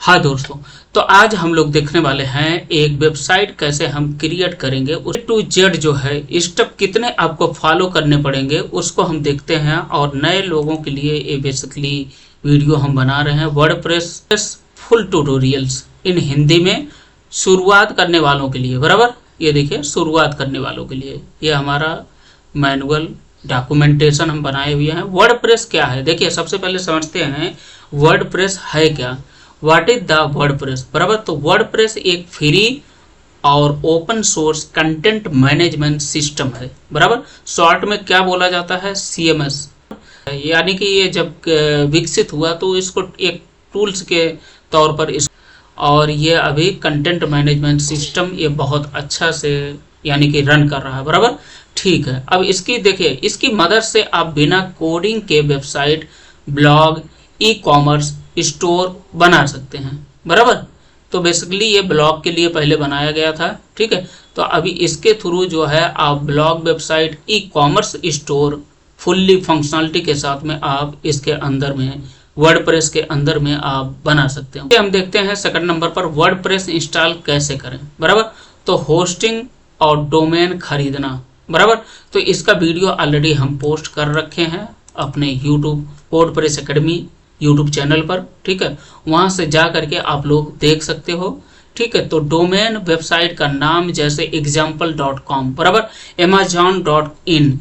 हाँ दोस्तों, तो आज हम लोग देखने वाले हैं एक वेबसाइट कैसे हम क्रिएट करेंगे। उस टू जेड जो है स्टेप कितने आपको फॉलो करने पड़ेंगे उसको हम देखते हैं। और नए लोगों के लिए ये बेसिकली वीडियो हम बना रहे हैं वर्डप्रेस फुल ट्यूटोरियल्स इन हिंदी में शुरुआत करने वालों के लिए। बराबर, ये देखिए शुरुआत करने वालों के लिए ये हमारा मैनुअल डॉक्यूमेंटेशन हम बनाए हुए हैं। वर्डप्रेस क्या है, देखिए सबसे पहले समझते हैं वर्डप्रेस है क्या। What is the WordPress. बराबर, तो वर्डप्रेस एक फ्री और open source content management system है। बराबर, शॉर्ट में क्या बोला जाता है, CMS। यानी कि ये जब विकसित हुआ तो इसको एक टूल्स के तौर पर इस और ये अभी कंटेंट मैनेजमेंट सिस्टम ये बहुत अच्छा से यानी कि रन कर रहा है। बराबर, ठीक है। अब इसकी देखिए, इसकी मदद से आप बिना कोडिंग के वेबसाइट, ब्लॉग, ई-कॉमर्स स्टोर बना सकते हैं। बराबर, तो बेसिकली ये ब्लॉग के लिए पहले बनाया गया था, ठीक है। तो अभी इसके थ्रू जो है आप blog, website, e-commerce store fully functionality के साथ में आप इसके अंदर में वर्डप्रेस के अंदर में आप बना सकते हैं। हम देखते हैं सेकंड नंबर पर वर्डप्रेस इंस्टॉल कैसे करें। बराबर, तो होस्टिंग और डोमेन खरीदना। बराबर, तो इसका वीडियो ऑलरेडी हम पोस्ट कर रखे हैं अपने YouTube WordPress academy YouTube channel पर, ठीक है। वहां से जा करके आप लोग देख सकते हो, ठीक है। तो डोमेन वेबसाइट का नाम जैसे example.com, बराबर, amazon.in,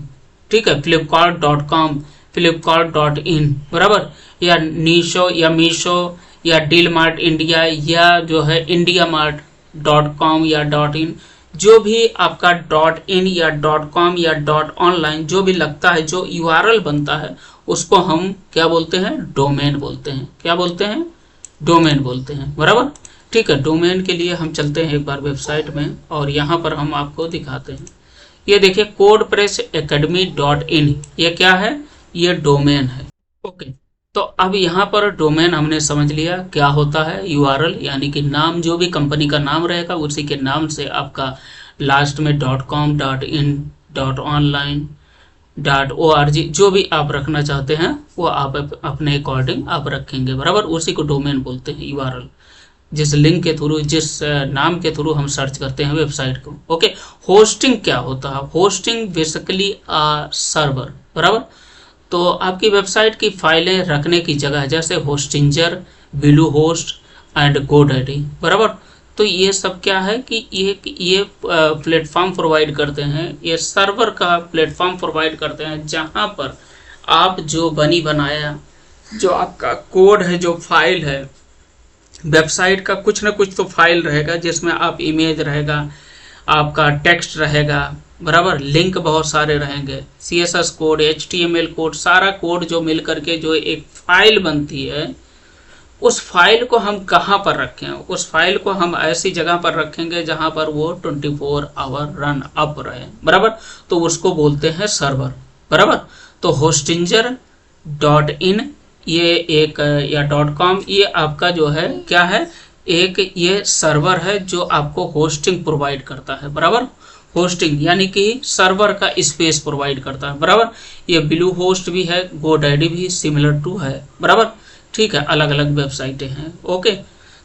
ठीक है, flipkart.com, flipkart.in, बराबर, या नीशो या मीशो या डीलमार्ट इंडिया या जो है indiamart.com या .in, जो भी आपका .in या .com या .online जो भी लगता है, जो URL बनता है उसको हम क्या बोलते हैं, डोमेन बोलते हैं। क्या बोलते हैं, डोमेन बोलते हैं। बराबर, ठीक है। डोमेन के लिए हम चलते हैं एक बार वेबसाइट में और यहाँ पर हम आपको दिखाते हैं। ये देखिए codepressacademy.in, ये क्या है, ये डोमेन है। ओके, तो अब यहाँ पर डोमेन हमने समझ लिया क्या होता है। URL यानी कि नाम, जो भी कंपनी का नाम रहेगा उसी के नाम से आपका लास्ट में .com, .in, .online, .org जो भी आप रखना चाहते हैं वो आप अपने अकॉर्डिंग आप रखेंगे। बराबर, उसी को डोमेन बोलते हैं। URL जिस लिंक के थ्रू, जिस नाम के थ्रू हम सर्च करते हैं वेबसाइट को। ओके, होस्टिंग क्या होता है, होस्टिंग बेसिकली सर्वर। बराबर, तो आपकी वेबसाइट की फाइलें रखने की जगह जैसे Hostinger, blue host and GoDaddy. बराबर, तो ये सब क्या है कि ये प्लेटफॉर्म प्रोवाइड करते हैं, ये सर्वर का प्लेटफॉर्म प्रोवाइड करते हैं जहां पर आप जो बनी बनाया जो आपका कोड है, जो फाइल है, वेबसाइट का कुछ ना कुछ तो फाइल रहेगा जिसमें आप इमेज रहेगा, आपका टेक्स्ट रहेगा, बराबर, लिंक बहुत सारे रहेंगे, CSS कोड, HTML कोड, सारा कोड जो मिल करके जो एक फाइल बनती है, उस फाइल को हम कहाँ पर रखें, उस फाइल को हम ऐसी जगह पर रखेंगे जहां पर वो 24 आवर रन अप रहे। बराबर, तो उसको बोलते हैं सर्वर। बराबर, तो hostinger.in ये एक या .com ये आपका जो है क्या है, एक ये सर्वर है जो आपको होस्टिंग प्रोवाइड करता है। बराबर, होस्टिंग यानी कि सर्वर का स्पेस प्रोवाइड करता है। बराबर, ये ब्लू होस्ट भी है, गोडैडी भी सिमिलर टू है। बराबर, ठीक है, अलग अलग वेबसाइटें हैं। ओके,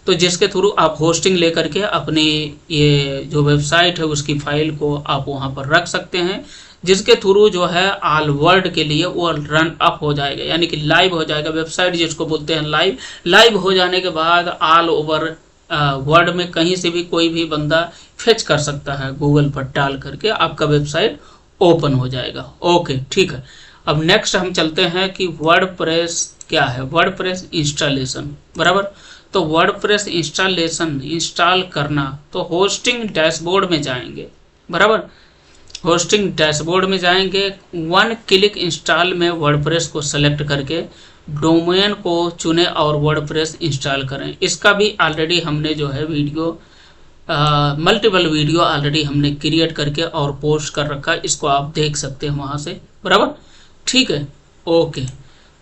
तो जिसके थ्रू आप होस्टिंग लेकर के अपनी ये जो वेबसाइट है उसकी फाइल को आप वहां पर रख सकते हैं, जिसके थ्रू जो है ऑल वर्ल्ड के लिए वो रन अप हो जाएगा, यानी कि लाइव हो जाएगा वेबसाइट, जिसको बोलते हैं लाइव। लाइव हो जाने के बाद ऑल ओवर वर्ल्ड में कहीं से भी कोई भी बंदा फेच कर सकता है, गूगल पर डाल करके आपका वेबसाइट ओपन हो जाएगा। ओके, ठीक है। अब नेक्स्ट हम चलते हैं कि वर्डप्रेस क्या है, वर्डप्रेस इंस्टॉलेशन। बराबर, तो वर्डप्रेस इंस्टॉलेशन इंस्टॉल करना, तो होस्टिंग डैशबोर्ड में जाएंगे। बराबर, होस्टिंग डैशबोर्ड में जाएंगे, 1 क्लिक इंस्टॉल में वर्डप्रेस को सेलेक्ट करके डोमेन को चुने और वर्डप्रेस इंस्टॉल करें। इसका भी ऑलरेडी हमने जो है वीडियो मल्टीपल वीडियो ऑलरेडी हमने क्रिएट करके और पोस्ट कर रखा है, इसको आप देख सकते हैं वहां से। बराबर, ठीक है, ओके,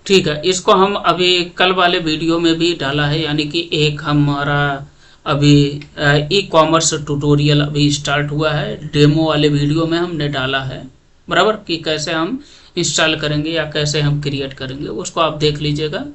ठीक है। इसको हम अभी कल वाले वीडियो में भी डाला है, यानी कि एक हमारा अभी ई-कॉमर्स ट्यूटोरियल अभी स्टार्ट हुआ है, डेमो वाले वीडियो में हमने डाला है। बराबर, कि कैसे हम इंस्टॉल करेंगे या कैसे हम क्रिएट करेंगे, उसको आप देख लीजिएगा।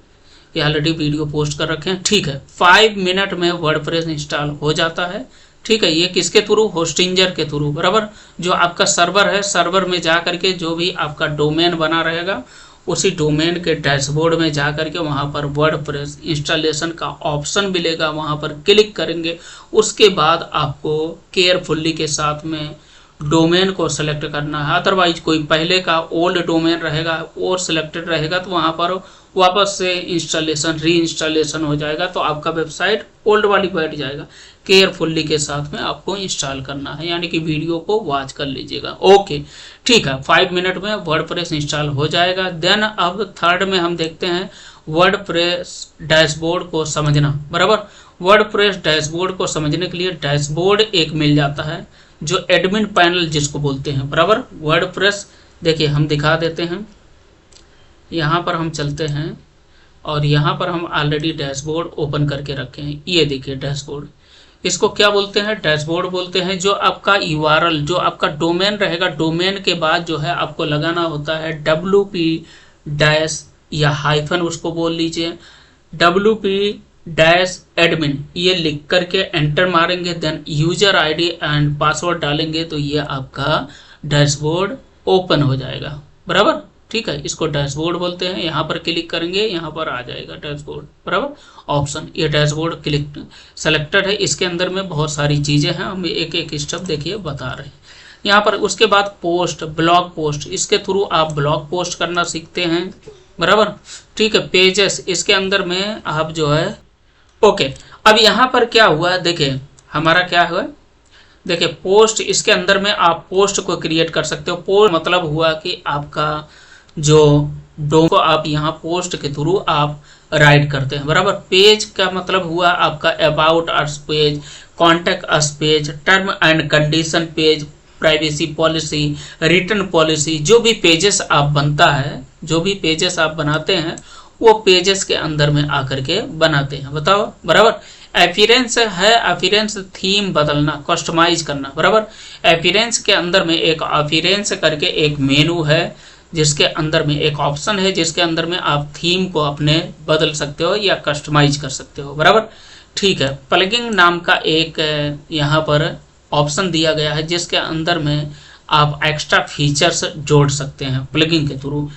ये ऑलरेडी वीडियो पोस्ट कर रखे हैं। ठीक है, 5 मिनट में वर्डप्रेस इंस्टॉल हो जाता है। ठीक है, ये किसके थ्रू, होस्टिंजर के थ्रू, बराबर। जो आपका सर्वर है, सर्वर में जा करके जो भी आपका डोमेन बना रहेगा उसी डोमेन के डैशबोर्ड में जा करके वहाँ पर वर्डप्रेस इंस्टॉलेशन का ऑप्शन मिलेगा, वहाँ पर क्लिक करेंगे। उसके बाद आपको केयरफुल्ली के साथ में डोमेन को सिलेक्ट करना है। अदरवाइज कोई पहले का ओल्ड डोमेन रहेगा और सिलेक्टेड रहेगा तो वहाँ पर वापस से इंस्टॉलेशन री इंस्टॉलेशन हो जाएगा, तो आपका वेबसाइट ओल्ड वाली बैठ जाएगा। केयरफुल्ली के साथ में आपको इंस्टॉल करना है, यानी कि वीडियो को वॉच कर लीजिएगा। ओके, ठीक है, 5 मिनट में वर्डप्रेस इंस्टॉल हो जाएगा। देन अब थर्ड में हम देखते हैं वर्डप्रेस डैशबोर्ड को समझना, बराबर। वर्डप्रेस डैशबोर्ड को समझने के लिए डैशबोर्ड एक मिल जाता है जो एडमिन पैनल जिसको बोलते हैं, बराबर। वर्डप्रेस देखिए हम दिखा देते हैं, यहाँ पर हम चलते हैं और यहाँ पर हम ऑलरेडी डैशबोर्ड ओपन करके रखे हैं। ये देखिए डैशबोर्ड, इसको क्या बोलते हैं, डैशबोर्ड बोलते हैं। जो आपका यूआरएल, जो आपका डोमेन रहेगा, डोमेन के बाद जो है आपको लगाना होता है WP डैश या हाइफन उसको बोल लीजिए, WP डैश एडमिन, ये लिख करके एंटर मारेंगे। Then user ID and password डालेंगे तो ये आपका डैशबोर्ड ओपन हो जाएगा, बराबर। ठीक है, इसको डैशबोर्ड बोलते हैं। यहाँ पर क्लिक करेंगे, यहाँ पर आ जाएगा डैशबोर्ड, बराबर ऑप्शन। ये डैशबोर्ड क्लिक सेलेक्टेड है, इसके अंदर में बहुत सारी चीज़ें हैं, हम एक एक स्टेप देखिए बता रहे हैं यहाँ पर। उसके बाद पोस्ट, ब्लॉग पोस्ट, इसके थ्रू आप ब्लॉग पोस्ट करना सीखते हैं, बराबर। ठीक है, पेजेस, इसके अंदर में आप जो है ओके। अब यहाँ पर क्या हुआ देखिए, हमारा क्या हुआ देखिए, पोस्ट, इसके अंदर में आप पोस्ट को क्रिएट कर सकते हो। पोस्ट मतलब हुआ कि आपका जो डोम को आप यहाँ पोस्ट के थ्रू आप राइट करते हैं, बराबर। पेज का मतलब हुआ आपका about us page, contact us page, term and condition page, privacy policy, return policy. जो भी पेजेस आप बनता है, जो भी पेजेस आप बनाते हैं वो पेजेस के अंदर में आकर के बनाते हैं, बताओ, बराबर। एपियरेंस है, एपियरेंस थीम बदलना, कस्टमाइज करना, बराबर। एपियरेंस के अंदर में एक एपियरेंस करके एक मेनू है जिसके अंदर में एक ऑप्शन है जिसके अंदर में आप थीम को अपने बदल सकते हो या कस्टमाइज कर सकते हो, बराबर। ठीक है, प्लगिंग नाम का एक यहाँ पर ऑप्शन दिया गया है जिसके अंदर में आप एक्स्ट्रा फीचर्स जोड़ सकते हैं प्लगिंग के थ्रू।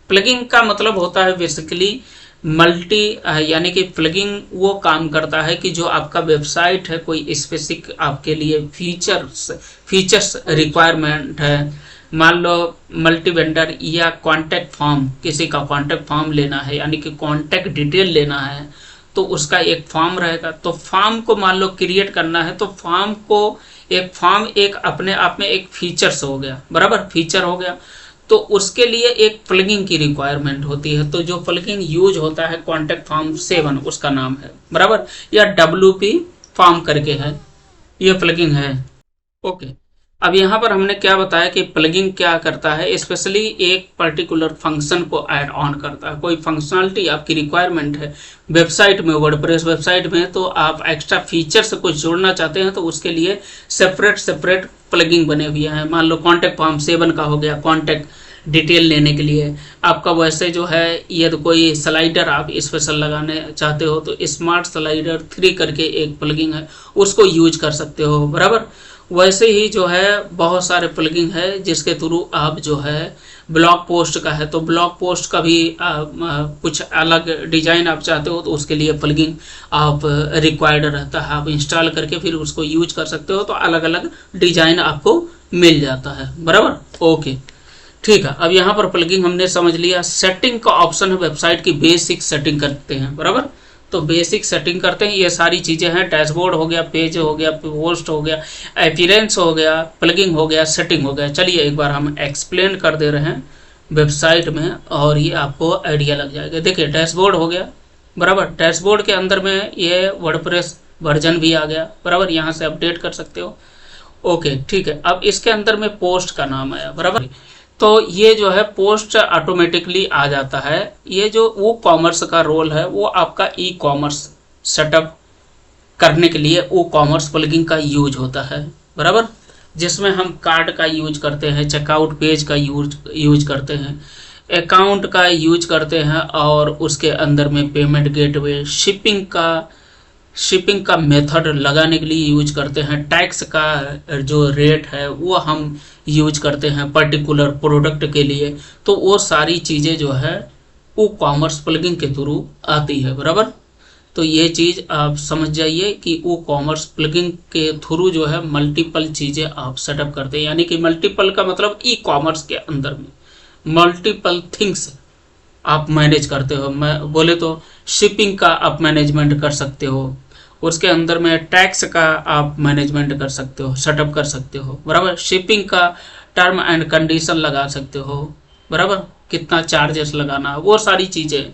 प्लगिंग का मतलब होता है बेसिकली मल्टी, यानी कि प्लगिंग वो काम करता है कि जो आपका वेबसाइट है कोई स्पेसिफिक आपके लिए फीचर्स रिक्वायरमेंट है। मान लो मल्टी वेंडर या कॉन्टैक्ट फॉर्म, किसी का कॉन्टैक्ट फॉर्म लेना है यानी कि कॉन्टैक्ट डिटेल लेना है तो उसका एक फॉर्म रहेगा। तो फॉर्म को मान लो क्रिएट करना है तो फॉर्म एक अपने आप में एक फीचर्स हो गया, बराबर, फीचर हो गया। तो उसके लिए एक प्लगिंग की रिक्वायरमेंट होती है। तो जो प्लगिंग यूज होता है कॉन्टैक्ट फॉर्म 7 उसका नाम है, बराबर, या WP फॉर्म करके है, ये प्लगिंग है। ओके, अब यहाँ पर हमने क्या बताया कि प्लगिंग क्या करता है, स्पेशली एक पर्टिकुलर फंक्शन को ऐड ऑन करता है। कोई फंक्शनलिटी आपकी रिक्वायरमेंट है वेबसाइट में, वर्डप्रेस वेबसाइट में, तो आप एक्स्ट्रा फीचर्स कुछ जोड़ना चाहते हैं तो उसके लिए सेपरेट प्लगिंग बने हुए हैं। मान लो कॉन्टैक्ट फॉर्म 7 का हो गया, कॉन्टैक्ट डिटेल लेने के लिए। आपका वैसे जो है ये तो कोई स्लाइडर आप स्पेशल लगाने चाहते हो तो स्मार्ट स्लाइडर 3 करके एक प्लगिंग है, उसको यूज कर सकते हो, बराबर। वैसे ही जो है बहुत सारे प्लगिंग है जिसके थ्रू आप जो है ब्लॉग पोस्ट का है तो ब्लॉग पोस्ट का भी कुछ अलग डिजाइन आप चाहते हो तो उसके लिए प्लगिंग आप रिक्वायर्ड रहता है, आप इंस्टॉल करके फिर उसको यूज कर सकते हो तो अलग अलग डिजाइन आपको मिल जाता है, बराबर। ओके, ठीक है, अब यहाँ पर प्लगिंग हमने समझ लिया। सेटिंग का ऑप्शन है, वेबसाइट की बेसिक सेटिंग करते हैं, बराबर। तो बेसिक सेटिंग करते हैं, ये सारी चीज़ें हैं, डैशबोर्ड हो गया, पेज हो गया, पोस्ट हो गया, अपीयरेंस हो गया, प्लगिंग हो गया, सेटिंग हो गया। चलिए एक बार हम एक्सप्लेन कर दे रहे हैं वेबसाइट में और ये आपको आइडिया लग जाएगा। देखिए डैशबोर्ड हो गया, बराबर। डैशबोर्ड के अंदर में ये वर्डप्रेस वर्जन भी आ गया, बराबर, यहाँ से अपडेट कर सकते हो। ओके, ठीक है, अब इसके अंदर में पोस्ट का नाम आया, बराबर। तो ये जो है पोस्ट ऑटोमेटिकली आ जाता है। ये जो वो कॉमर्स का रोल है वो आपका ई कॉमर्स सेटअप करने के लिए वो कॉमर्स प्लगिंग का यूज होता है, बराबर, जिसमें हम कार्ड का यूज करते हैं, चेकआउट पेज का यूज करते हैं, अकाउंट का यूज करते हैं और उसके अंदर में पेमेंट गेटवे, शिपिंग का मेथड लगाने के लिए यूज करते हैं, टैक्स का जो रेट है वो हम यूज करते हैं पर्टिकुलर प्रोडक्ट के लिए। तो वो सारी चीज़ें जो है वो कॉमर्स प्लगइन के थ्रू आती है, बराबर। तो ये चीज़ आप समझ जाइए कि वो कॉमर्स प्लगइन के थ्रू जो है मल्टीपल चीज़ें आप सेटअप करते हैं, यानी कि मल्टीपल का मतलब ई कॉमर्स के अंदर में मल्टीपल थिंग्स आप मैनेज करते हो। मैं बोले तो शिपिंग का आप मैनेजमेंट कर सकते हो, उसके अंदर में टैक्स का आप मैनेजमेंट कर सकते हो, सेटअप कर सकते हो, बराबर। शिपिंग का टर्म एंड कंडीशन लगा सकते हो, बराबर, कितना चार्जेस लगाना, वो सारी चीज़ें।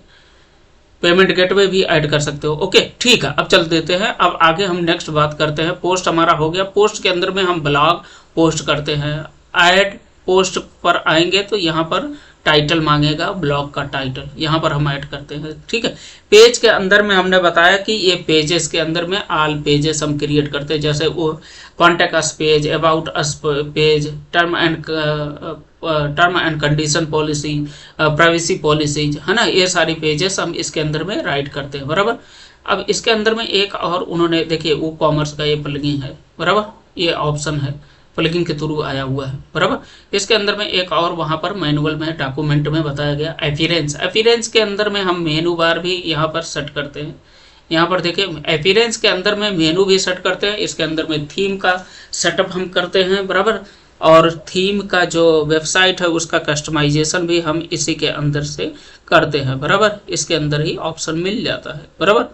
पेमेंट गेटवे भी ऐड कर सकते हो। ओके, ठीक है, अब चल देते हैं। अब आगे हम नेक्स्ट बात करते हैं। पोस्ट हमारा हो गया। पोस्ट के अंदर में हम ब्लॉग पोस्ट करते हैं। ऐड पोस्ट पर आएंगे तो यहाँ पर टाइटल मांगेगा, ब्लॉग का टाइटल यहाँ पर हम ऐड करते हैं, ठीक है। पेज के अंदर में हमने बताया कि ये पेजेस के अंदर में ऑल पेजेस हम क्रिएट करते हैं, जैसे वो contact us page, about us page, term and condition policy, privacy policies, है ना, ये सारी पेजेस हम इसके अंदर में राइट करते हैं, बराबर। अब इसके अंदर में एक और उन्होंने, देखिए वो कॉमर्स का ये प्लगइन है, बराबर, ये ऑप्शन है, प्लगइन के थ्रू आया हुआ है, बराबर। इसके अंदर में एक और वहाँ पर मैनुअल में डॉक्यूमेंट में बताया गया अपीयरेंस के अंदर में हम मेनू बार भी यहाँ पर सेट करते हैं। यहाँ पर देखिए अपीयरेंस के अंदर में मेनू भी सेट करते हैं, इसके अंदर में थीम का सेटअप हम करते हैं, बराबर। और थीम का जो वेबसाइट है उसका कस्टमाइजेशन भी हम इसी के अंदर से करते हैं, बराबर। इसके अंदर ही ऑप्शन मिल जाता है, बराबर।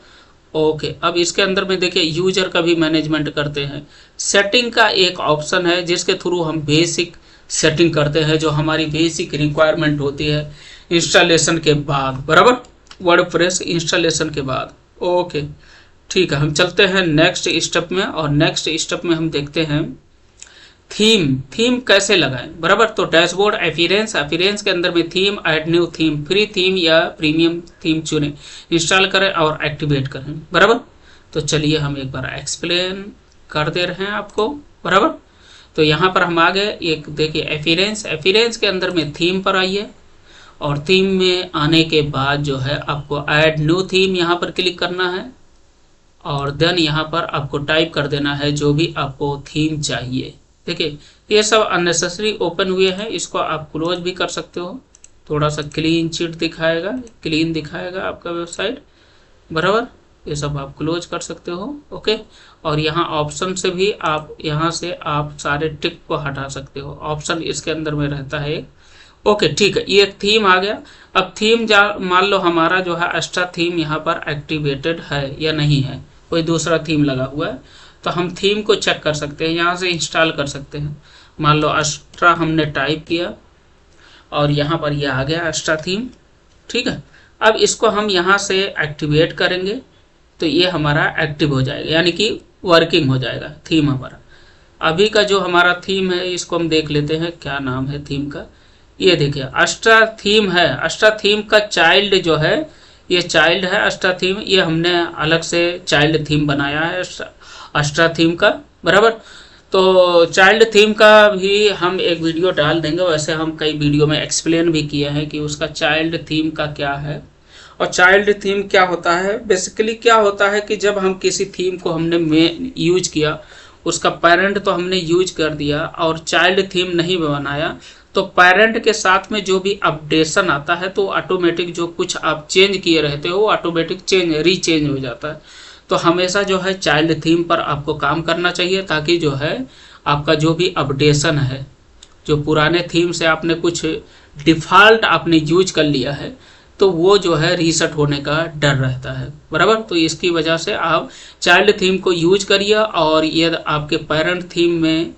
ओके, अब इसके अंदर में देखिए यूजर का भी मैनेजमेंट करते हैं। सेटिंग का एक ऑप्शन है जिसके थ्रू हम बेसिक सेटिंग करते हैं, जो हमारी बेसिक रिक्वायरमेंट होती है इंस्टॉलेशन के बाद, बराबर, वर्डप्रेस इंस्टॉलेशन के बाद। ओके, ठीक है, हम चलते हैं नेक्स्ट स्टेप में। और नेक्स्ट स्टेप में हम देखते हैं थीम कैसे लगाएं, बराबर। तो डैशबोर्ड अपीयरेंस के अंदर में theme, add new theme, free theme या प्रीमियम थीम चुनें, इंस्टॉल करें और एक्टिवेट करें, बराबर। तो चलिए हम एक बार एक्सप्लेन कर दे रहे हैं आपको, बराबर। तो यहाँ पर हम आ गए, एक देखिए अपीयरेंस के अंदर में थीम पर आइए और थीम में आने के बाद जो है आपको ऐड न्यू थीम यहाँ पर क्लिक करना है और देन यहाँ पर आपको टाइप कर देना है जो भी आपको थीम चाहिए। देखिए ये सब अननेसेसरी ओपन हुए हैं, इसको आप क्लोज भी कर सकते हो, थोड़ा सा क्लीन दिखाएगा आपका वेबसाइट, बराबर। ये सब आप क्लोज कर सकते हो, ओके। और यहाँ ऑप्शन से भी आप यहाँ से आप सारे टिक को हटा सकते हो, ऑप्शन इसके अंदर में रहता है। ओके, ठीक है, ये थीम आ गया। अब थीम मान लो हमारा जो है एक्स्ट्रा थीम यहाँ पर एक्टिवेटेड है या नहीं है, कोई दूसरा थीम लगा हुआ है, तो हम थीम को चेक कर सकते हैं, यहाँ से इंस्टॉल कर सकते हैं। मान लो एक्स्ट्रा हमने टाइप किया और यहाँ पर ये आ गया एक्स्ट्रा थीम, ठीक है। अब इसको हम यहाँ से एक्टिवेट करेंगे तो ये हमारा एक्टिव हो जाएगा, यानी कि वर्किंग हो जाएगा थीम हमारा। अभी का जो हमारा थीम है इसको हम देख लेते हैं, क्या नाम है थीम का। ये देखिए एक्स्ट्रा थीम है, एक्स्ट्रा थीम का चाइल्ड जो है, ये चाइल्ड है एक्स्ट्रा थीम, ये हमने अलग से चाइल्ड थीम बनाया है एक्स्ट्रा थीम का, बराबर। तो चाइल्ड थीम का भी हम एक वीडियो डाल देंगे, वैसे हम कई वीडियो में एक्सप्लेन भी किया है कि उसका चाइल्ड थीम का क्या है। और चाइल्ड थीम क्या होता है, बेसिकली क्या होता है कि जब हम किसी थीम को हमने यूज किया, उसका पेरेंट तो हमने यूज कर दिया और चाइल्ड थीम नहीं बनाया, तो पेरेंट के साथ में जो भी अपडेशन आता है तो ऑटोमेटिक जो कुछ आप चेंज किए रहते हो वो ऑटोमेटिक रीचेंज हो जाता है। तो हमेशा जो है चाइल्ड थीम पर आपको काम करना चाहिए, ताकि जो है आपका जो भी अपडेशन है, जो पुराने थीम से आपने कुछ डिफ़ॉल्ट आपने यूज कर लिया है, तो वो जो है रीसेट होने का डर रहता है, बराबर। तो इसकी वजह से आप चाइल्ड थीम को यूज करिए और ये आपके पेरेंट थीम में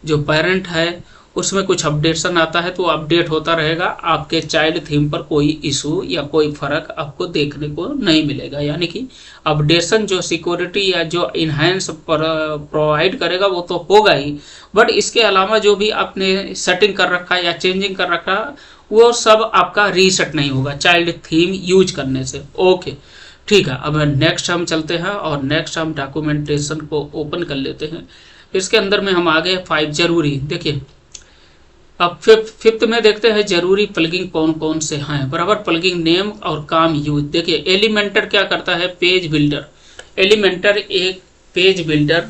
जो पेरेंट है उसमें कुछ अपडेशन आता है तो अपडेट होता रहेगा, आपके चाइल्ड थीम पर कोई इशू या कोई फर्क आपको देखने को नहीं मिलेगा। यानी कि अपडेशन जो सिक्योरिटी या जो इन्हेंस प्रोवाइड करेगा वो तो होगा ही, बट इसके अलावा जो भी आपने सेटिंग कर रखा या चेंजिंग कर रखा वो सब आपका रीसेट नहीं होगा चाइल्ड थीम यूज करने से। ओके, ठीक है, अब नेक्स्ट हम चलते हैं और नेक्स्ट हम डॉक्यूमेंटेशन को ओपन कर लेते हैं। इसके अंदर में हम आ गए 5 जरूरी, देखिए अब फिफ्थ में देखते हैं जरूरी प्लगिंग कौन कौन से हैं, बराबर। प्लगिंग नेम और काम यूज। देखिए एलिमेंटर क्या करता है, पेज बिल्डर। एलिमेंटर एक page builder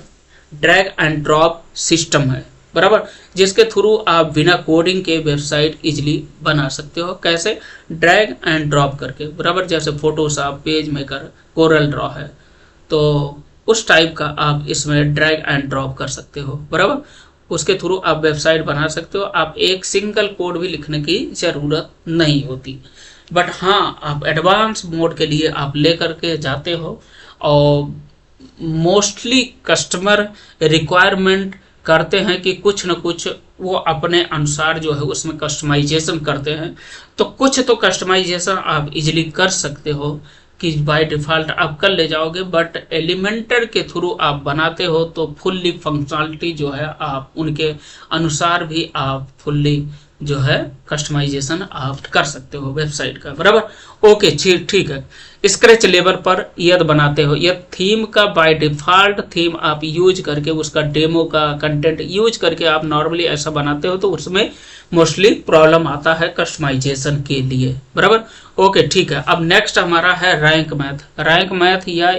drag and drop system है, बराबर, जिसके थ्रू आप बिना कोडिंग के वेबसाइट इजीली बना सकते हो। कैसे, ड्रैग एंड ड्रॉप करके, बराबर। जैसे Photoshop, page maker, Corel Draw है, तो उस टाइप का आप इसमें ड्रैग एंड ड्रॉप कर सकते हो, बराबर। उसके थ्रू आप वेबसाइट बना सकते हो। आप एक सिंगल कोड भी लिखने की ज़रूरत नहीं होती। बट हाँ, आप एडवांस मोड के लिए आप ले करके जाते हो और मोस्टली कस्टमर रिक्वायरमेंट करते हैं कि कुछ न कुछ वो अपने अनुसार जो है उसमें कस्टमाइजेशन करते हैं। तो कुछ तो कस्टमाइजेशन आप इजीली कर सकते हो कि बाय डिफ़ॉल्ट आप कर ले जाओगे, बट एलिमेंटर के थ्रू आप बनाते हो तो फुल्ली फंक्शनलिटी जो है आप उनके अनुसार भी आप फुल्ली जो है कस्टमाइजेशन आप कर सकते हो वेबसाइट का, बराबर। ओके, ठीक है। स्क्रैच लेवल पर यदि बनाते हो, यह थीम का बाय डिफ़ॉल्ट थीम आप यूज करके उसका डेमो का कंटेंट यूज करके आप नॉर्मली ऐसा बनाते हो तो उसमें मोस्टली प्रॉब्लम आता है कस्टमाइजेशन के लिए, बराबर। ओके, ठीक है। अब नेक्स्ट हमारा है रैंक मैथ या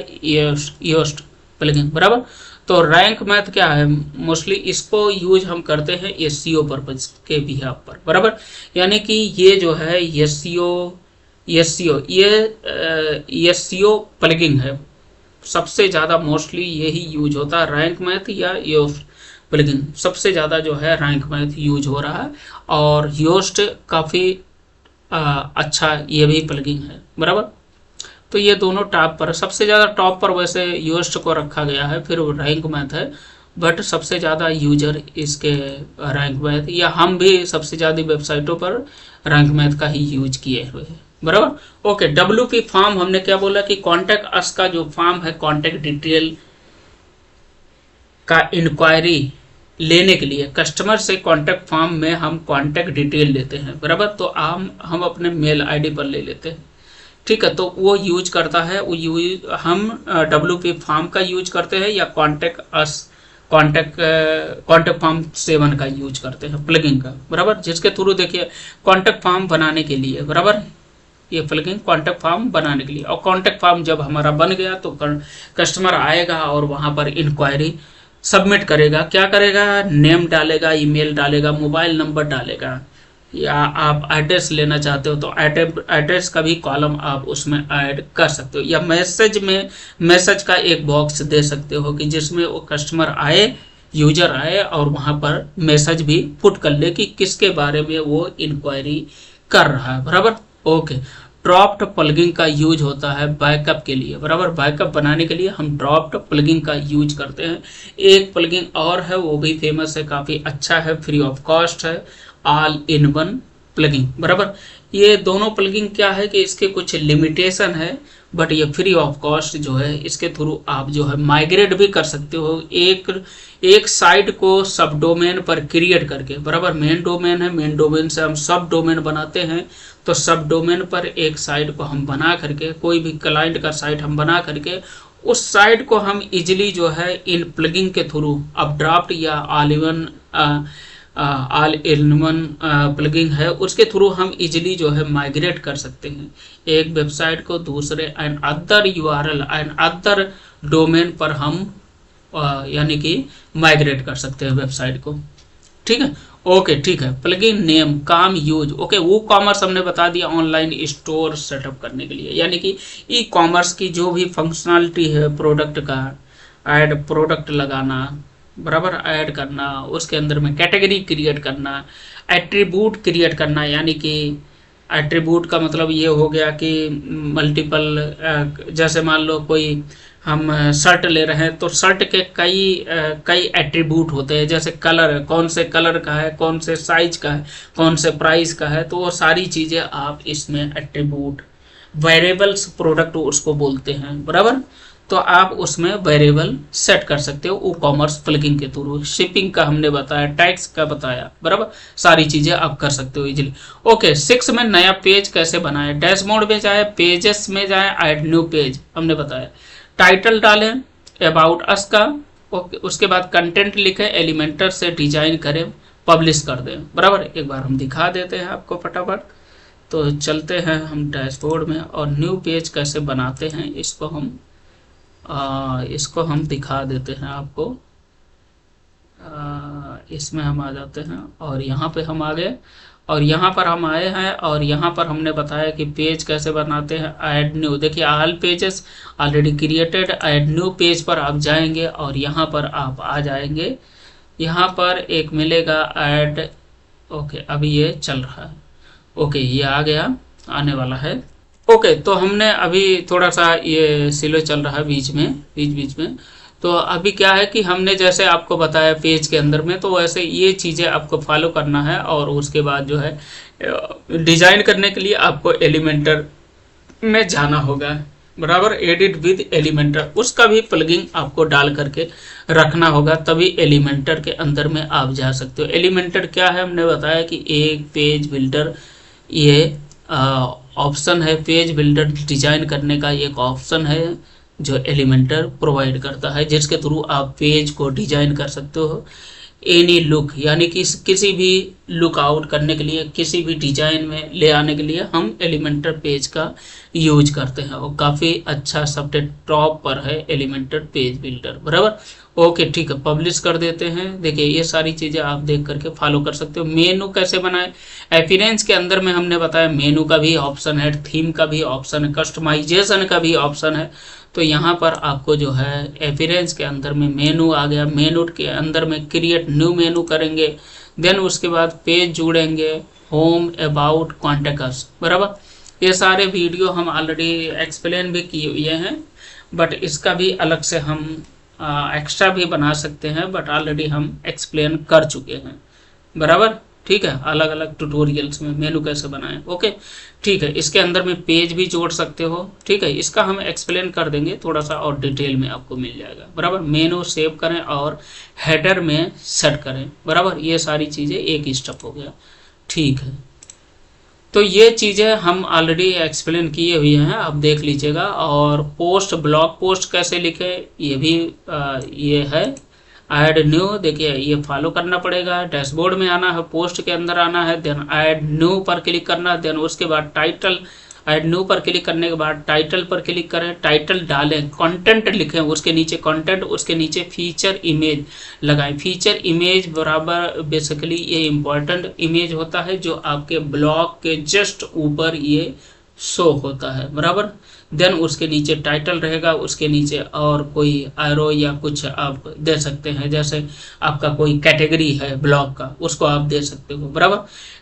योस्ट प्लगइन, बराबर। तो रैंक मैथ क्या है, मोस्टली इसको यूज हम करते हैं एसईओ पर्पज के बिहाफ पर, बराबर। यानी कि ये जो है एसईओ प्लगइन है, सबसे ज़्यादा मोस्टली यही यूज होता है, रैंक मैथ या योस्ट प्लगइन। सबसे ज़्यादा जो है रैंक मैथ यूज हो रहा है और योस्ट काफ़ी अच्छा ये भी प्लगइन है, बराबर। तो ये दोनों टॉप पर, सबसे ज़्यादा टॉप पर वैसे योस्ट को रखा गया है, फिर रैंक मैथ है, बट सबसे ज़्यादा यूजर इसके रैंक मैथ, या हम भी सबसे ज़्यादा वेबसाइटों पर रैंक मैथ का ही यूज किए हुए हैं, बराबर। ओके, WP फॉर्म हमने क्या बोला कि कॉन्टैक्ट अस का जो फॉर्म है, कॉन्टैक्ट डिटेल का इंक्वायरी लेने के लिए कस्टमर से कॉन्टैक्ट फॉर्म में हम कॉन्टैक्ट डिटेल लेते हैं, बराबर। तो हम अपने मेल आईडी पर ले लेते हैं, ठीक है। तो वो यूज करता है, हम WP फॉर्म का यूज करते हैं या कॉन्टैक्ट फॉर्म 7 का यूज करते हैं प्लगइन का, बराबर। जिसके थ्रू देखिए कॉन्टैक्ट फॉर्म बनाने के लिए, बराबर, ये प्लगइन कॉन्टैक्ट फॉर्म बनाने के लिए, और कॉन्टैक्ट फॉर्म जब हमारा बन गया तो कस्टमर आएगा और वहाँ पर इंक्वायरी सबमिट करेगा। क्या करेगा, नेम डालेगा, ईमेल डालेगा, मोबाइल नंबर डालेगा, या आप एड्रेस लेना चाहते हो तो एड्रेस का भी कॉलम आप उसमें ऐड कर सकते हो, या मैसेज का एक बॉक्स दे सकते हो कि जिसमें वो कस्टमर आए, यूजर आए और वहाँ पर मैसेज भी पुट कर ले कि किसके बारे में वो इंक्वायरी कर रहा है, बराबर। ओके, ड्रॉप्ड प्लगइन का यूज होता है बैकअप के लिए, बराबर। बैकअप बनाने के लिए हम ड्रॉप्ड प्लगइन का यूज करते हैं। एक प्लगइन और है, वो भी फेमस है, काफ़ी अच्छा है, फ्री ऑफ कॉस्ट है, ऑल इन वन प्लगइन, बराबर। ये दोनों प्लगइन क्या है कि इसके कुछ लिमिटेशन है, बट ये फ्री ऑफ कॉस्ट जो है, इसके थ्रू आप जो है माइग्रेट भी कर सकते हो एक साइट को सब डोमेन पर क्रिएट करके, बराबर। मेन डोमेन है, मेन डोमेन से हम सब डोमेन बनाते हैं, तो सब डोमेन पर एक साइट को हम बना करके, कोई भी क्लाइंट का साइट हम बना करके उस साइट को हम इजीली जो है इन प्लगइन के थ्रू, अब ड्राफ्ट या ऑल इन वन प्लगइन है, उसके थ्रू हम इजीली जो है माइग्रेट कर सकते हैं एक वेबसाइट को दूसरे and other URL and other domain पर हम यानी कि माइग्रेट कर सकते हैं वेबसाइट को, ठीक है। ओके, ठीक है। प्लगइन नेम, काम यूज। ओके, वो कॉमर्स हमने बता दिया, ऑनलाइन स्टोर सेटअप करने के लिए, यानी कि ई कॉमर्स की जो भी फंक्शनलिटी है प्रोडक्ट का, ऐड प्रोडक्ट लगाना, बराबर, ऐड करना, उसके अंदर में कैटेगरी क्रिएट करना, एट्रीब्यूट क्रिएट करना, यानी कि एट्रीब्यूट का मतलब ये हो गया कि मल्टीपल, जैसे मान लो कोई हम शर्ट ले रहे हैं तो शर्ट के कई एट्रीब्यूट होते हैं, जैसे कलर है, कौन से कलर का है, कौन से साइज का है, कौन से प्राइस का है, तो वो सारी चीज़ें आप इसमें एट्रीब्यूट, वेरिएबल्स प्रोडक्ट उसको बोलते हैं, बराबर। तो आप उसमें वेरिएबल सेट कर सकते हो कॉमर्स प्लगइन के थ्रू। शिपिंग का हमने बताया, टैक्स का बताया, बराबर, सारी चीज़ें आप कर सकते हो इजीली। ओके, 6 में नया पेज कैसे बनाए, डैशबोर्ड में जाए, पेजेस में जाए, ऐड न्यू पेज हमने बताया, टाइटल डालें अबाउट अस का, ओके, उसके बाद कंटेंट लिखें, एलिमेंटर से डिजाइन करें, पब्लिश कर दें। बराबर, एक बार हम दिखा देते हैं आपको फटाफट। तो चलते हैं हम डैशबोर्ड में और न्यू पेज कैसे बनाते हैं इसको हम दिखा देते हैं आपको। इसमें हम आ जाते हैं और यहाँ पे हम आ गए और यहाँ पर हम आए हैं और यहाँ पर हमने बताया कि पेज कैसे बनाते हैं। ऐड न्यू, देखिए all pages already created, add new page पर आप जाएंगे और यहाँ पर आप आ जाएंगे। यहाँ पर एक मिलेगा ऐड, ओके अभी ये चल रहा है, ओके ये आ गया, आने वाला है। ओके तो हमने अभी थोड़ा सा ये स्लो चल रहा है बीच में। तो अभी क्या है कि हमने जैसे आपको बताया पेज के अंदर में, तो वैसे ये चीज़ें आपको फॉलो करना है और उसके बाद जो है डिजाइन करने के लिए आपको एलिमेंटर में जाना होगा। बराबर, एडिट विद एलिमेंटर, उसका भी प्लगइन आपको डाल करके रखना होगा, तभी एलिमेंटर के अंदर में आप जा सकते हो। एलिमेंटर क्या है, हमने बताया कि एक पेज बिल्डर ये ऑप्शन है, पेज बिल्डर डिजाइन करने का एक ऑप्शन है जो एलिमेंटर प्रोवाइड करता है, जिसके थ्रू आप पेज को डिजाइन कर सकते हो। एनी लुक, यानी कि किसी भी लुक आउट करने के लिए, किसी भी डिजाइन में ले आने के लिए हम एलिमेंटर पेज का यूज करते हैं और काफ़ी अच्छा सबसे टॉप पर है एलिमेंटर पेज बिल्डर। बराबर, ओके ठीक है, पब्लिश कर देते हैं। देखिए ये सारी चीज़ें आप देख करके फॉलो कर सकते हो। मेनू कैसे बनाएं, अपीयरेंस के अंदर में हमने बताया मेनू का भी ऑप्शन है, थीम का भी ऑप्शन है, कस्टमाइजेशन का भी ऑप्शन है। तो यहाँ पर आपको जो है अपीयरेंस के अंदर में मेनू आ गया, मेनू के अंदर में क्रिएट न्यू मेनू करेंगे, देन उसके बाद पेज जोड़ेंगे, होम, अबाउट, कॉन्टेक्ट अस। बराबर, ये सारे वीडियो हम ऑलरेडी एक्सप्लेन भी किए हुए हैं, बट इसका भी अलग से हम एक्स्ट्रा भी बना सकते हैं, बट ऑलरेडी हम एक्सप्लेन कर चुके हैं। बराबर, ठीक है, अलग अलग ट्यूटोरियल्स में मेनू कैसे बनाएं। ओके ठीक है, इसके अंदर में पेज भी जोड़ सकते हो। ठीक है, इसका हम एक्सप्लेन कर देंगे थोड़ा सा और डिटेल में आपको मिल जाएगा। बराबर, मेनू सेव करें और हेडर में सेट करें। बराबर, ये सारी चीज़ें एक स्टेप हो गया। ठीक है, तो ये चीज़ें हम ऑलरेडी एक्सप्लेन किए हुए हैं, आप देख लीजिएगा। और पोस्ट, ब्लॉग पोस्ट कैसे लिखे ये भी ये है। ऐड न्यू, देखिए ये फॉलो करना पड़ेगा। डैशबोर्ड में आना है, पोस्ट के अंदर आना है, देन ऐड न्यू पर क्लिक करना है, देन उसके बाद टाइटल, ऐड न्यू पर क्लिक करने के बाद टाइटल पर क्लिक करें, टाइटल डालें, कंटेंट लिखें, उसके नीचे कंटेंट, उसके नीचे फीचर इमेज लगाएं। फीचर इमेज बराबर बेसिकली ये इम्पोर्टेंट इमेज होता है जो आपके ब्लॉग के जस्ट ऊपर ये शो होता है। बराबर, देन उसके नीचे टाइटल रहेगा, उसके नीचे और कोई एरो या कुछ आप दे सकते हैं, जैसे आपका कोई कैटेगरी है ब्लॉग का, उसको आप दे सकते हो। बराबर,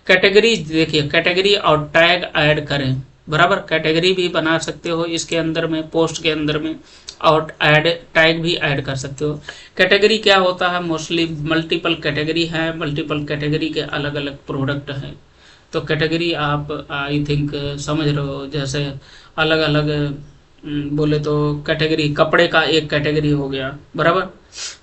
कैटेगरी देखिए, कैटेगरी और टैग ऐड करें। बराबर, कैटेगरी भी बना सकते हो इसके अंदर में, पोस्ट के अंदर में, और ऐड टैग भी ऐड कर सकते हो। कैटेगरी क्या होता है, मोस्टली मल्टीपल कैटेगरी है, मल्टीपल कैटेगरी के अलग अलग प्रोडक्ट हैं। तो कैटेगरी आप आई थिंक समझ रहे हो, जैसे अलग अलग बोले तो कैटेगरी, कपड़े का एक कैटेगरी हो गया। बराबर,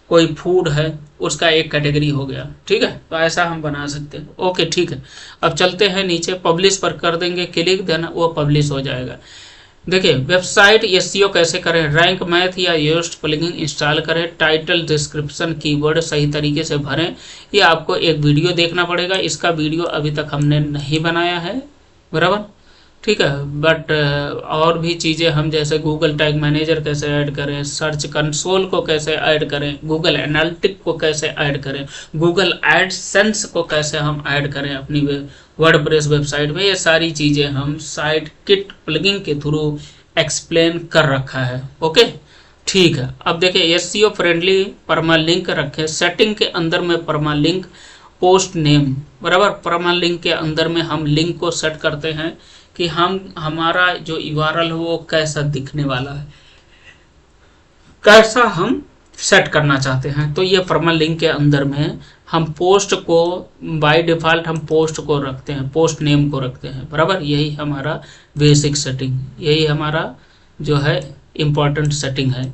कोई फूड है उसका एक कैटेगरी हो गया। ठीक है, तो ऐसा हम बना सकते हैं। ओके ठीक है, अब चलते हैं नीचे, पब्लिश पर कर देंगे क्लिक, देन वो पब्लिश हो जाएगा। देखिए वेबसाइट एसईओ कैसे करें, रैंक मैथ या योस्ट प्लगइन इंस्टॉल करें, टाइटल, डिस्क्रिप्शन, कीवर्ड सही तरीके से भरें। ये आपको एक वीडियो देखना पड़ेगा, इसका वीडियो अभी तक हमने नहीं बनाया है। बराबर, ठीक है, बट और भी चीज़ें हम जैसे गूगल टैग मैनेजर कैसे ऐड करें, सर्च कंसोल को कैसे ऐड करें, गूगल एनालिटिक को कैसे ऐड करें, गूगल एडसेंस को कैसे हम ऐड करें अपनी वर्डप्रेस वेबसाइट में, ये सारी चीज़ें हम साइट किट प्लगइन के थ्रू एक्सप्लेन कर रखा है। ओके ठीक है, अब देखिए एसईओ फ्रेंडली परमालिंक रखें, सेटिंग के अंदर में परमालिंक, पोस्ट नेम। बराबर, परमालिंक के अंदर में हम लिंक को सेट करते हैं कि हमारा जो यूआरएल है वो कैसा दिखने वाला है, कैसा हम सेट करना चाहते हैं। तो ये परमालिंक लिंक के अंदर में हम पोस्ट को बाय डिफ़ॉल्ट हम पोस्ट को रखते हैं, पोस्ट नेम को रखते हैं। बराबर, यही हमारा बेसिक सेटिंग, यही हमारा जो है इम्पोर्टेंट सेटिंग है।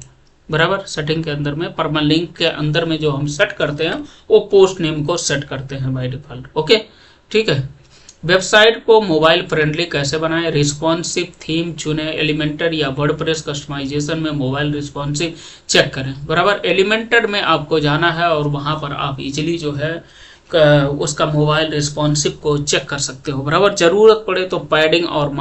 बराबर, सेटिंग के अंदर में परमालिंक लिंक के अंदर में जो हम सेट करते हैं वो पोस्ट नेम को सेट करते हैं बाय डिफ़ॉल्ट। ओके ठीक है, वेबसाइट को मोबाइल फ्रेंडली कैसे बनाएं, रिस्पॉन्सिव थीम चुने, एलिमेंटर या वर्डप्रेस कस्टमाइजेशन में मोबाइल रिस्पॉन्सिव चेक करें। बराबर, एलिमेंटर में आपको जाना है और वहां पर आप इजीली जो है उसका मोबाइल रिस्पॉन्सिव को चेक कर सकते हो। बराबर, ज़रूरत पड़े तो पैडिंग और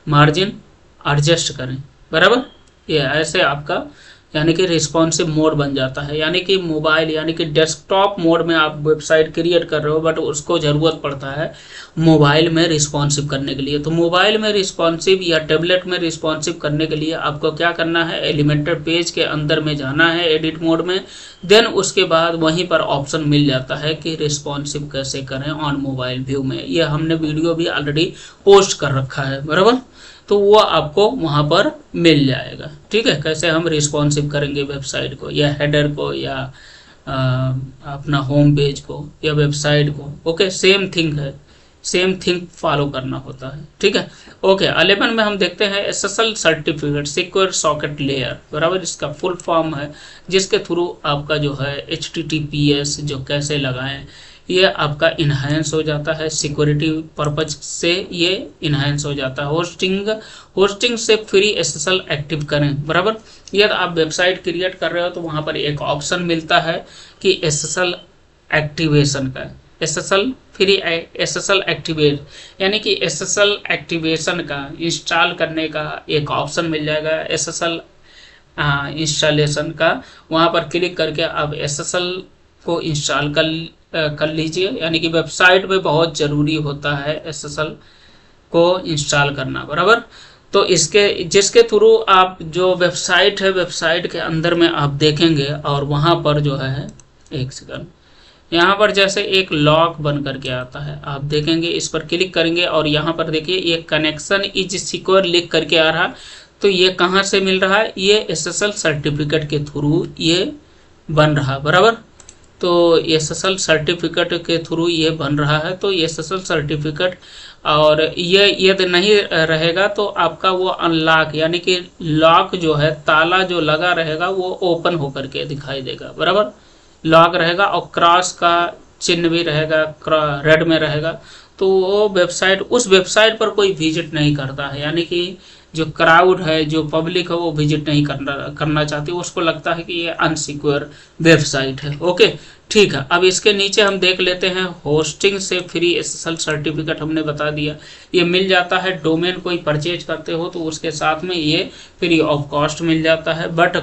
मार्जिन एडजस्ट करें। बराबर, ये ऐसे आपका यानी कि रिस्पॉन्सिव मोड बन जाता है, यानी कि मोबाइल यानी कि डेस्कटॉप मोड में आप वेबसाइट क्रिएट कर रहे हो, बट उसको ज़रूरत पड़ता है मोबाइल में रिस्पॉन्सिव करने के लिए। तो मोबाइल में रिस्पॉन्सिव या टैबलेट में रिस्पॉन्सिव करने के लिए आपको क्या करना है, एलिमेंटर पेज के अंदर में जाना है एडिट मोड में, देन उसके बाद वहीं पर ऑप्शन मिल जाता है कि रिस्पॉन्सिव कैसे करें ऑन मोबाइल व्यू में। ये हमने वीडियो भी ऑलरेडी पोस्ट कर रखा है। बराबर, तो वो आपको वहाँ पर मिल जाएगा। ठीक है, कैसे हम रिस्पॉन्सिव करेंगे वेबसाइट को या हेडर को या अपना होम पेज को या वेबसाइट को। ओके, सेम थिंग है, सेम थिंग फॉलो करना होता है। ठीक है, ओके। 11 में हम देखते हैं SSL certificate secure socket layer. बराबर, इसका फुल फॉर्म है जिसके थ्रू आपका जो है HTTPS जो कैसे लगाएं, ये आपका इन्हांस हो जाता है, सिक्योरिटी पर्पज से ये इन्हांस हो जाता है। होस्टिंग से फ्री SSL एक्टिव करें। बराबर, यदि आप वेबसाइट क्रिएट कर रहे हो तो वहाँ पर एक ऑप्शन मिलता है कि SSL एक्टिवेशन का, SSL फ्री SSL एक्टिवेट, यानी कि SSL एक्टिवेशन का इंस्टॉल करने का एक ऑप्शन मिल जाएगा SSL इंस्टॉलेशन का। वहाँ पर क्लिक करके आप SSL को इंस्टॉल कर लीजिए, यानी कि वेबसाइट में बहुत ज़रूरी होता है SSL को इंस्टॉल करना। बराबर, तो जिसके थ्रू आप जो वेबसाइट है, वेबसाइट के अंदर में आप देखेंगे और वहाँ पर जो है, एक सेकंड, यहाँ पर जैसे एक लॉक बन करके आता है, आप देखेंगे, इस पर क्लिक करेंगे और यहाँ पर देखिए ये कनेक्शन इज सिक्योर लिख करके आ रहा। तो ये कहाँ से मिल रहा है, ये SSL सर्टिफिकेट के थ्रू ये बन रहा। बराबर, तो SSL सर्टिफिकेट के थ्रू ये बन रहा है। तो SSL सर्टिफिकेट, और ये यदि नहीं रहेगा तो आपका वो अनलॉक यानी कि लॉक जो है, ताला जो लगा रहेगा वो ओपन होकर के दिखाई देगा। बराबर, लॉक रहेगा और क्रॉस का चिन्ह भी रहेगा, रेड में रहेगा। तो वो वेबसाइट, उस वेबसाइट पर कोई विजिट नहीं करता है, यानी कि जो क्राउड है, जो पब्लिक है, वो विजिट नहीं करना चाहती, उसको लगता है कि ये अनसिक्योर वेबसाइट है। ओके, ठीक है। अब इसके नीचे हम देख लेते हैं होस्टिंग से फ्री SSL सर्टिफिकेट, हमने बता दिया ये मिल जाता है। डोमेन कोई परचेज करते हो तो उसके साथ में ये फ्री ऑफ कॉस्ट मिल जाता है। बट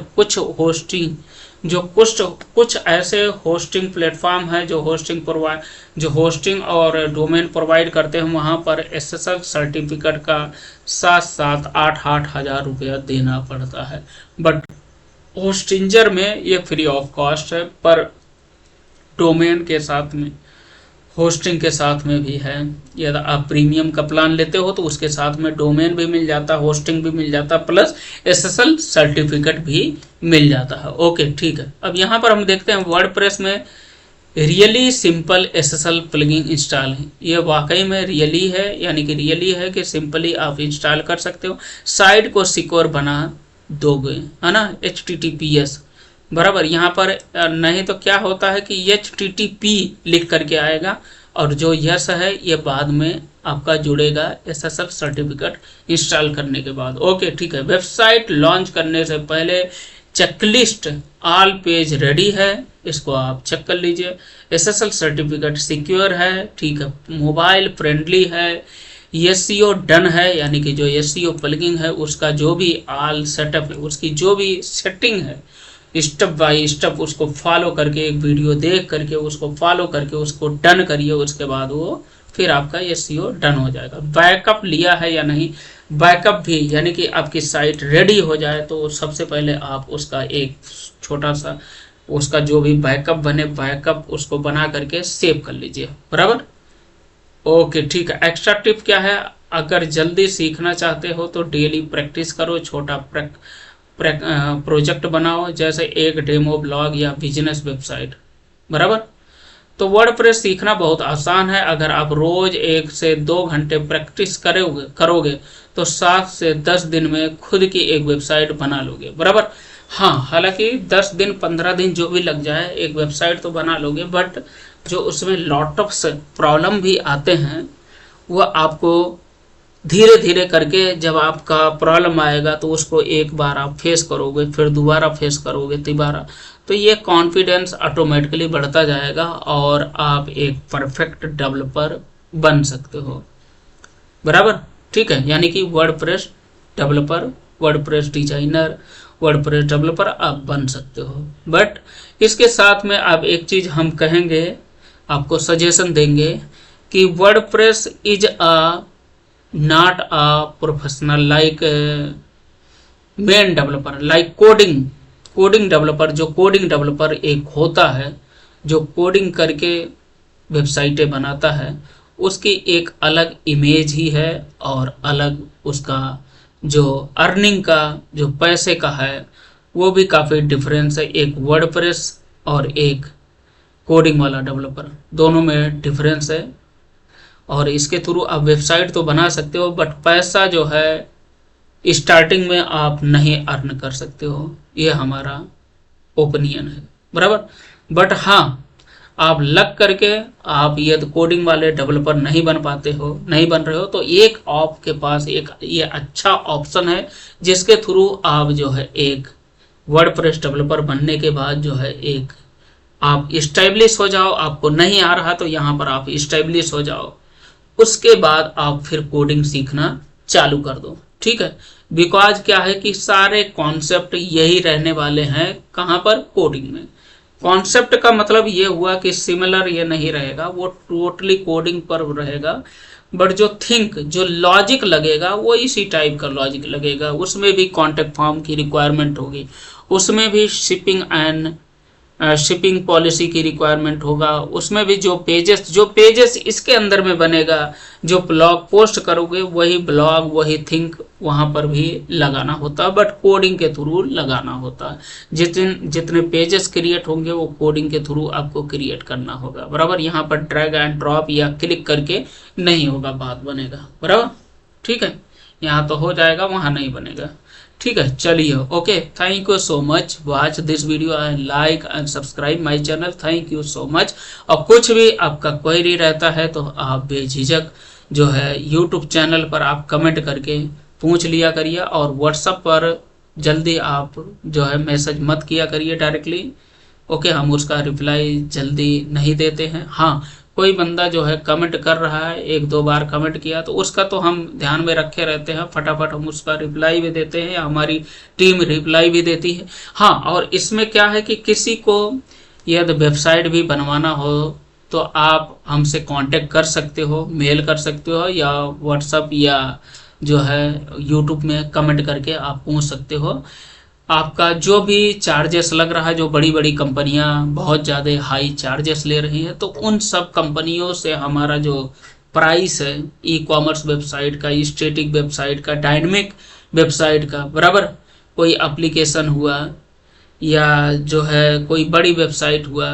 कुछ ऐसे होस्टिंग प्लेटफॉर्म है जो होस्टिंग और डोमेन प्रोवाइड करते हैं, वहाँ पर SSL सर्टिफिकेट का 7-8 हज़ार रुपया देना पड़ता है। बट होस्टिंजर में ये फ्री ऑफ कॉस्ट है, पर डोमेन के साथ में, होस्टिंग के साथ में भी है। यदि आप प्रीमियम का प्लान लेते हो तो उसके साथ में डोमेन भी मिल जाता है, होस्टिंग भी मिल जाता है, प्लस SSL सर्टिफिकेट भी मिल जाता है। ओके, ठीक है। अब यहाँ पर हम देखते हैं वर्डप्रेस में really simple SSL plugin install है। ये वाकई में रियली है, यानी कि रियली है कि सिंपली आप इंस्टॉल कर सकते हो। साइट को सिक्योर बना दोगे, है ना, HTTPS। बराबर, यहाँ पर नहीं तो क्या होता है कि HTTP लिख करके आएगा और जो यस है ये बाद में आपका जुड़ेगा SSL सर्टिफिकेट इंस्टॉल करने के बाद। ओके, ठीक है। वेबसाइट लॉन्च करने से पहले चेकलिस्ट ऑल पेज रेडी है, इसको आप चेक कर लीजिए। SSL सर्टिफिकेट सिक्योर है, ठीक है, मोबाइल फ्रेंडली है, SEO डन है, यानी कि जो SEO प्लगइन है उसका जो भी ऑल सेटअप है, उसकी जो भी सेटिंग है, स्टेप बाय स्टेप उसको फॉलो करके, एक वीडियो देख करके उसको फॉलो करके उसको डन करिए। उसके बाद वो फिर आपका SEO डन हो जाएगा। बैकअप लिया है या नहीं, बैकअप भी, यानी कि आपकी साइट रेडी हो जाए तो सबसे पहले आप उसका एक छोटा सा उसका जो भी बैकअप बने, बैकअप उसको बना करके सेव कर लीजिए। बराबर, ओके, ठीक है। एक्स्ट्रा टिप क्या है, अगर जल्दी सीखना चाहते हो तो डेली प्रैक्टिस करो, छोटा प्रोजेक्ट बनाओ, जैसे एक डेमो ब्लॉग या बिजनेस वेबसाइट। बराबर, तो वर्डप्रेस सीखना बहुत आसान है। अगर आप रोज 1 से 2 घंटे प्रैक्टिस करोगे तो 7 से 10 दिन में खुद की एक वेबसाइट बना लोगे। बराबर, हाँ, हालांकि 10 दिन 15 दिन जो भी लग जाए एक वेबसाइट तो बना लोगे, बट जो उसमें लॉट ऑफ प्रॉब्लम भी आते हैं वो आपको धीरे धीरे करके जब आपका प्रॉब्लम आएगा तो उसको एक बार आप फेस करोगे, फिर दोबारा फेस करोगे, तिबारा, तो ये कॉन्फिडेंस ऑटोमेटिकली बढ़ता जाएगा और आप एक परफेक्ट डेवलपर बन सकते हो। बराबर, ठीक है। यानी कि WordPress developer, WordPress designer, WordPress developer आप बन सकते हो। बट इसके साथ में आप एक चीज हम कहेंगे, आपको सजेशन देंगे कि WordPress is a not a professional like main developer, like coding developer. जो कोडिंग डेवलपर एक होता है जो कोडिंग करके वेबसाइटें बनाता है, उसकी एक अलग इमेज ही है और अलग उसका जो अर्निंग का, जो पैसे का है, वो भी काफ़ी डिफरेंस है। एक वर्डप्रेस और एक कोडिंग वाला डेवलपर, दोनों में डिफरेंस है। और इसके थ्रू आप वेबसाइट तो बना सकते हो, बट पैसा जो है स्टार्टिंग में आप नहीं अर्न कर सकते हो, ये हमारा ओपिनियन है। बराबर, बट हाँ, आप लग करके आप यदि कोडिंग वाले डेवलपर नहीं बन पाते हो, नहीं बन रहे हो, तो एक आपके पास एक ये अच्छा ऑप्शन है जिसके थ्रू आप जो है एक वर्डप्रेस डेवलपर बनने के बाद जो है एक आप इस्टेब्लिश हो जाओ। आपको नहीं आ रहा तो यहाँ पर आप इस्टेब्लिश हो जाओ, उसके बाद आप फिर कोडिंग सीखना चालू कर दो। ठीक है, बिकॉज क्या है कि सारे कॉन्सेप्ट यही रहने वाले हैं, कहाँ पर, कोडिंग में। कॉन्सेप्ट का मतलब ये हुआ कि सिमिलर ये नहीं रहेगा, वो टोटली कोडिंग पर रहेगा, बट जो जो लॉजिक लगेगा वो इसी टाइप का लॉजिक लगेगा। उसमें भी कॉन्टैक्ट फॉर्म की रिक्वायरमेंट होगी, उसमें भी शिपिंग पॉलिसी की रिक्वायरमेंट होगा, उसमें भी जो पेजेस इसके अंदर में बनेगा, जो ब्लॉग पोस्ट करोगे वही ब्लॉग वही थिंक वहाँ पर भी लगाना होता है, बट कोडिंग के थ्रू लगाना होता है। जितने पेजेस क्रिएट होंगे वो कोडिंग के थ्रू आपको क्रिएट करना होगा। बराबर, यहाँ पर ड्रैग एंड ड्रॉप या क्लिक करके नहीं होगा, बात बनेगा। बराबर, ठीक है, यहाँ तो हो जाएगा, वहाँ नहीं बनेगा। ठीक है, चलिए, okay, thank you so much watch this video and like and subscribe my channel. Thank you so much. और कुछ भी आपका क्वेरी रहता है तो आप बेझिझक जो है यूट्यूब चैनल पर आप कमेंट करके पूछ लिया करिए, और व्हाट्सएप पर जल्दी आप जो है मैसेज मत किया करिए डायरेक्टली। ओके, हम उसका रिप्लाई जल्दी नहीं देते हैं। हाँ, कोई बंदा जो है कमेंट कर रहा है, एक दो बार कमेंट किया तो उसका तो हम ध्यान में रखे रहते हैं, फटाफट हम उसका रिप्लाई भी देते हैं, हमारी टीम रिप्लाई भी देती है। हाँ, और इसमें क्या है कि किसी को यदि वेबसाइट भी बनवाना हो तो आप हमसे कांटेक्ट कर सकते हो, मेल कर सकते हो, या व्हाट्सएप या जो है यूट्यूब में कमेंट करके आप पूछ सकते हो। आपका जो भी चार्जेस लग रहा है, जो बड़ी बड़ी कंपनियां बहुत ज़्यादा हाई चार्जेस ले रही हैं, तो उन सब कंपनियों से हमारा जो प्राइस है, ई कॉमर्स वेबसाइट का, स्टैटिक वेबसाइट का, डायनेमिक वेबसाइट का, बराबर, कोई एप्लीकेशन हुआ या जो है कोई बड़ी वेबसाइट हुआ,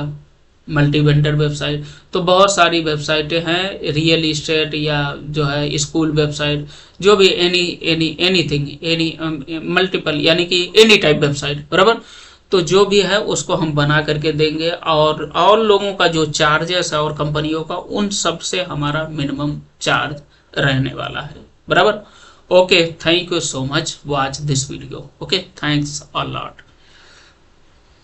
मल्टी वेंडर वेबसाइट, तो बहुत सारी वेबसाइटें हैं, रियल इस्टेट या जो है स्कूल वेबसाइट, जो भी एनीथिंग मल्टीपल, यानी कि एनी टाइप वेबसाइट। बराबर, तो जो भी है उसको हम बना करके देंगे, और लोगों का जो चार्जेस है और कंपनियों का, उन सब से हमारा मिनिमम चार्ज रहने वाला है। बराबर, okay, thank you so much watch this video. Okay, thanks a lot.